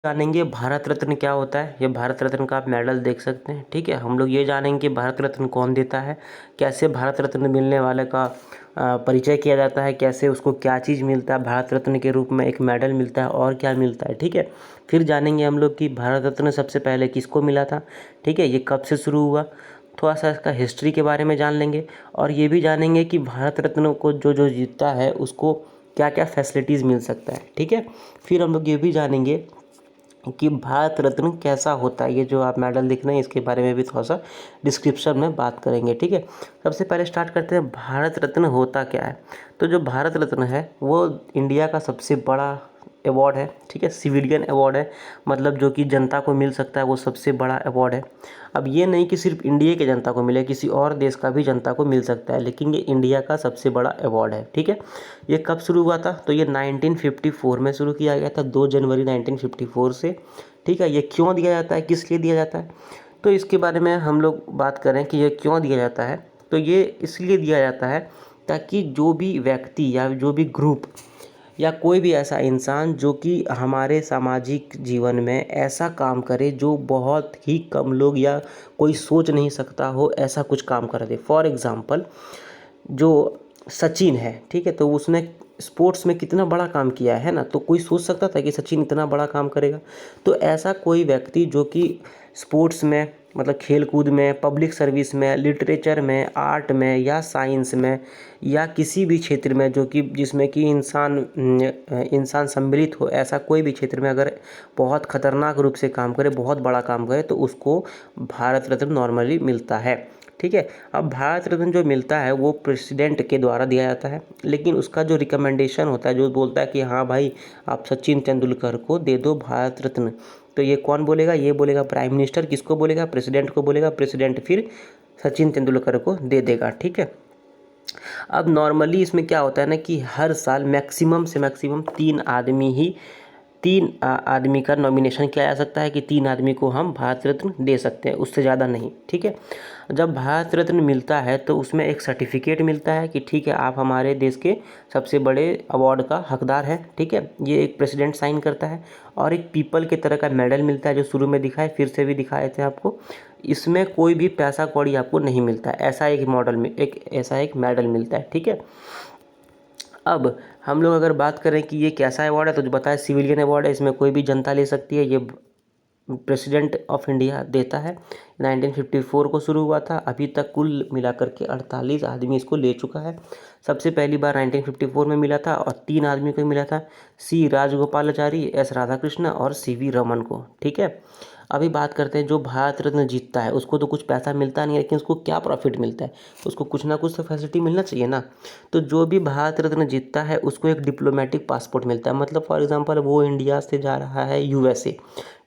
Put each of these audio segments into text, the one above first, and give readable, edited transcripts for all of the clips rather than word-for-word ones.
जानेंगे भारत रत्न क्या होता है। ये भारत रत्न का आप मेडल देख सकते हैं। ठीक है, हम लोग ये जानेंगे कि भारत रत्न कौन देता है, कैसे भारत रत्न मिलने वाले का परिचय किया जाता है, कैसे उसको क्या चीज़ मिलता है भारत रत्न के रूप में, एक मेडल मिलता है और क्या मिलता है। ठीक है, फिर जानेंगे हम लोग कि भारत रत्न सबसे पहले किसको मिला था। ठीक है, ये कब से शुरू हुआ, थोड़ा सा इसका हिस्ट्री के बारे में जान लेंगे। और ये भी जानेंगे कि भारत रत्न को जो जो जीतता है उसको क्या क्या फैसिलिटीज़ मिल सकता है। ठीक है, फिर हम लोग ये भी जानेंगे कि भारत रत्न कैसा होता है। ये जो आप मेडल देख रहे हैं इसके बारे में भी थोड़ा सा डिस्क्रिप्शन में बात करेंगे। ठीक है, सबसे पहले स्टार्ट करते हैं भारत रत्न होता क्या है। तो जो भारत रत्न है वो इंडिया का सबसे बड़ा अवार्ड है। ठीक है, सिविलियन अवार्ड है, मतलब जो कि जनता को मिल सकता है, वो सबसे बड़ा अवार्ड है। अब ये नहीं कि सिर्फ इंडिया के जनता को मिले, किसी और देश का भी जनता को मिल सकता है, लेकिन ये इंडिया का सबसे बड़ा अवार्ड है। ठीक है, ये कब शुरू हुआ था, तो ये 1954 में शुरू किया गया था, 2 जनवरी 1954 से। ठीक है, ये क्यों दिया जाता है, किस लिए दिया जाता है, तो इसके बारे में हम लोग बात करें कि ये क्यों दिया जाता है। तो ये इसलिए दिया जाता है ताकि जो भी व्यक्ति या जो भी ग्रुप या कोई भी ऐसा इंसान जो कि हमारे सामाजिक जीवन में ऐसा काम करे जो बहुत ही कम लोग या कोई सोच नहीं सकता हो, ऐसा कुछ काम कर दे। फॉर एग्ज़ाम्पल, जो सचिन है, ठीक है, तो उसने स्पोर्ट्स में कितना बड़ा काम किया है ना, तो कोई सोच सकता था कि सचिन इतना बड़ा काम करेगा। तो ऐसा कोई व्यक्ति जो कि स्पोर्ट्स में, मतलब खेल कूद में, पब्लिक सर्विस में, लिटरेचर में, आर्ट में या साइंस में या किसी भी क्षेत्र में जो कि जिसमें कि इंसान सम्मिलित हो, ऐसा कोई भी क्षेत्र में अगर बहुत खतरनाक रूप से काम करे, बहुत बड़ा काम करे, तो उसको भारत रत्न नॉर्मली मिलता है। ठीक है, अब भारत रत्न जो मिलता है वो प्रेसिडेंट के द्वारा दिया जाता है, लेकिन उसका जो रिकमेंडेशन होता है, जो बोलता है कि हाँ भाई आप सचिन तेंदुलकर को दे दो भारत रत्न, तो ये कौन बोलेगा, ये बोलेगा प्राइम मिनिस्टर। किसको बोलेगा, प्रेसिडेंट को बोलेगा, प्रेसिडेंट फिर सचिन तेंदुलकर को दे देगा। ठीक है, अब नॉर्मली इसमें क्या होता है ना कि हर साल मैक्सिमम से मैक्सिमम 3 आदमी का नॉमिनेशन किया जा सकता है कि 3 आदमी को हम भारत रत्न दे सकते हैं, उससे ज़्यादा नहीं। ठीक है, जब भारत रत्न मिलता है तो उसमें एक सर्टिफिकेट मिलता है कि ठीक है आप हमारे देश के सबसे बड़े अवार्ड का हकदार हैं। ठीक है, ये एक प्रेसिडेंट साइन करता है, और एक पीपल के तरह का मेडल मिलता है जो शुरू में दिखाए, फिर से भी दिखाए थे आपको। इसमें कोई भी पैसा कौड़ी आपको नहीं मिलता है, ऐसा एक मॉडल में ऐसा एक मेडल मिलता है। ठीक है, अब हम लोग अगर बात करें कि ये कैसा अवार्ड है, तो जो बताया सिविलियन अवार्ड है, इसमें कोई भी जनता ले सकती है, ये प्रेसिडेंट ऑफ इंडिया देता है। 1954 को शुरू हुआ था, अभी तक कुल मिलाकर के 48 आदमी इसको ले चुका है। सबसे पहली बार 1954 में मिला था और 3 आदमी को मिला था, सी राजगोपालाचारी, एस राधाकृष्ण और सीवी रमन को। ठीक है, अभी बात करते हैं जो भारत रत्न जीतता है उसको तो कुछ पैसा मिलता नहीं है, लेकिन उसको क्या प्रॉफिट मिलता है, उसको कुछ ना कुछ तो फैसिलिटी मिलना चाहिए ना। तो जो भी भारत रत्न जीतता है उसको एक डिप्लोमेटिक पासपोर्ट मिलता है, मतलब फॉर एग्जांपल वो इंडिया से जा रहा है यूएसए,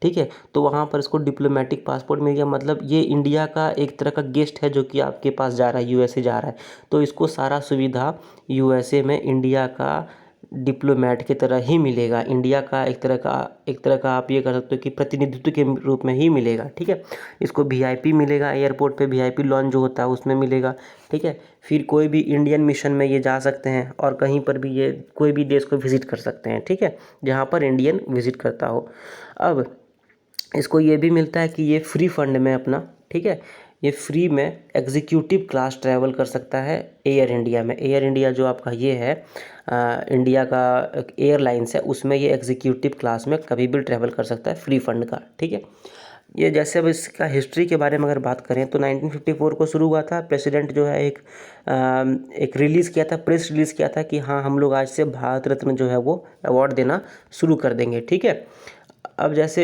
ठीक है, तो वहाँ पर इसको डिप्लोमेटिक पासपोर्ट मिल गया, मतलब ये इंडिया का एक तरह का गेस्ट है जो कि आपके पास जा रहा है, यूएसए जा रहा है, तो इसको सारा सुविधा यूएसए में इंडिया का डिप्लोमेट की तरह ही मिलेगा, इंडिया का एक तरह का आप ये कर सकते हो कि प्रतिनिधित्व के रूप में ही मिलेगा। ठीक है, इसको वीआईपी मिलेगा, एयरपोर्ट पे वीआईपी लॉन्च जो होता है उसमें मिलेगा। ठीक है, फिर कोई भी इंडियन मिशन में ये जा सकते हैं और कहीं पर भी ये कोई भी देश को विज़िट कर सकते हैं। ठीक है, जहाँ पर इंडियन विज़िट करता हो। अब इसको ये भी मिलता है कि ये फ्री फंड में अपना, ठीक है, ये फ्री में एग्जीक्यूटिव क्लास ट्रैवल कर सकता है एयर इंडिया में। एयर इंडिया जो आपका ये है इंडिया का एयरलाइंस है, उसमें ये एग्जीक्यूटिव क्लास में कभी भी ट्रैवल कर सकता है फ्री फंड का। ठीक है, ये जैसे अब इसका हिस्ट्री के बारे में अगर बात करें तो 1954 को शुरू हुआ था। प्रेसिडेंट जो है एक रिलीज़ किया था, प्रेस रिलीज़ किया था कि हाँ हम लोग आज से भारत रत्न जो है वो अवार्ड देना शुरू कर देंगे। ठीक है, अब जैसे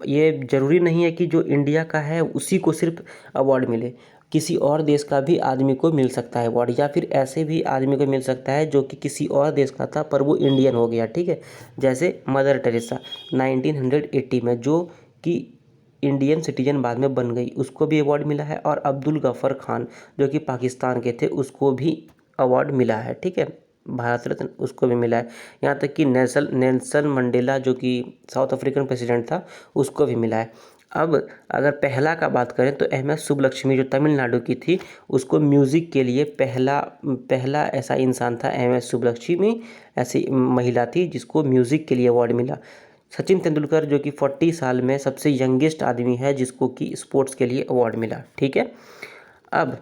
ये ज़रूरी नहीं है कि जो इंडिया का है उसी को सिर्फ अवार्ड मिले, किसी और देश का भी आदमी को मिल सकता है अवार्ड, या फिर ऐसे भी आदमी को मिल सकता है जो कि किसी और देश का था पर वो इंडियन हो गया। ठीक है, जैसे मदर टेरेसा 1980 में जो कि इंडियन सिटीजन बाद में बन गई, उसको भी अवार्ड मिला है, और अब्दुल गफ़र खान जो कि पाकिस्तान के थे उसको भी अवार्ड मिला है। ठीक है, भारत रत्न उसको भी मिला है। यहाँ तक कि नेल्सन मंडेला जो कि साउथ अफ्रीकन प्रेसिडेंट था उसको भी मिला है। अब अगर पहला का बात करें तो एम एस सुब्बलक्ष्मी जो तमिलनाडु की थी, उसको म्यूज़िक के लिए पहला ऐसा इंसान था, एम एस सुब्बलक्ष्मी ऐसी महिला थी जिसको म्यूज़िक के लिए अवार्ड मिला। सचिन तेंदुलकर जो कि 40 साल में सबसे यंगेस्ट आदमी है जिसको कि स्पोर्ट्स के लिए अवार्ड मिला। ठीक है, अब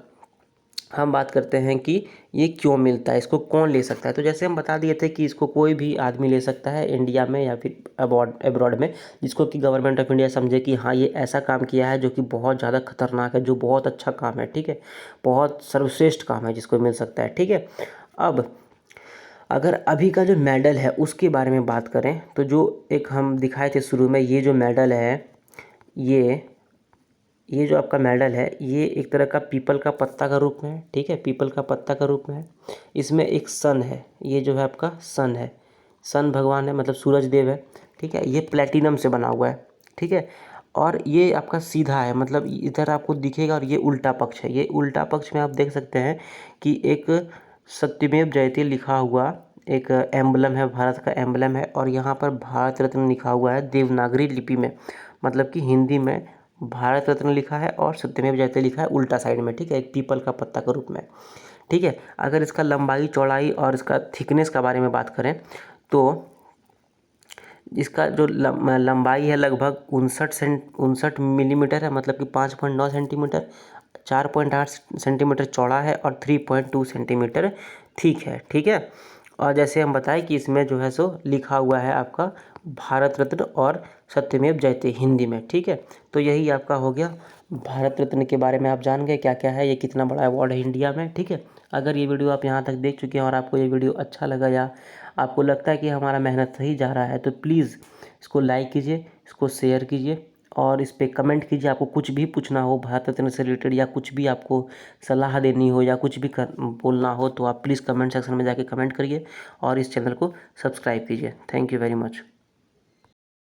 हम बात करते हैं कि ये क्यों मिलता है, इसको कौन ले सकता है। तो जैसे हम बता दिए थे कि इसको कोई भी आदमी ले सकता है इंडिया में या फिर अब्रॉड में, जिसको कि गवर्नमेंट ऑफ इंडिया समझे कि हाँ ये ऐसा काम किया है जो कि बहुत ज़्यादा खतरनाक है, जो बहुत अच्छा काम है। ठीक है, बहुत सर्वश्रेष्ठ काम है, जिसको मिल सकता है। ठीक है, अब अगर अभी का जो मेडल है उसके बारे में बात करें तो जो एक हम दिखाए थे शुरू में, ये जो मेडल है, ये जो आपका मेडल है, ये एक तरह का पीपल का पत्ता का रूप में है। ठीक है, पीपल का पत्ता का रूप में है। इसमें एक सन है, ये जो है आपका सन है, सन भगवान है, मतलब सूरज देव है। ठीक है, ये प्लेटिनम से बना हुआ है। ठीक है, और ये आपका सीधा है, मतलब इधर आपको दिखेगा, और ये उल्टा पक्ष है। ये उल्टा पक्ष में आप देख सकते हैं कि एक सत्यमेव जयते लिखा हुआ एक एम्बलम है, भारत का एम्बलम है, और यहाँ पर भारत रत्न लिखा हुआ है देवनागरी लिपि में, मतलब कि हिंदी में भारत रत्न लिखा है और सत्यमेव जयते लिखा है उल्टा साइड में। ठीक है, एक पीपल का पत्ता के रूप में। ठीक है, अगर इसका लंबाई चौड़ाई और इसका थिकनेस का बारे में बात करें तो इसका जो लंबाई है लगभग 59 मिलीमीटर है, मतलब कि 5.9 सेंटीमीटर, 4.8 सेंटीमीटर चौड़ा है और 3.2 सेंटीमीटर थिक है। ठीक है, और जैसे हम बताएं कि इसमें जो है सो लिखा हुआ है आपका भारत रत्न और सत्यमेव जयते हिंदी में। ठीक है, तो यही आपका हो गया भारत रत्न के बारे में। आप जान गए क्या क्या है, ये कितना बड़ा अवार्ड है इंडिया में। ठीक है, अगर ये वीडियो आप यहाँ तक देख चुके हैं और आपको ये वीडियो अच्छा लगा या आपको लगता है कि हमारा मेहनत सही जा रहा है, तो प्लीज़ इसको लाइक कीजिए, इसको शेयर कीजिए और इस पर कमेंट कीजिए। आपको कुछ भी पूछना हो भारत रत्न से रिलेटेड, या कुछ भी आपको सलाह देनी हो, या कुछ भी बोलना हो, तो आप प्लीज़ कमेंट सेक्शन में जाके कमेंट करिए और इस चैनल को सब्सक्राइब कीजिए। Thank you very much.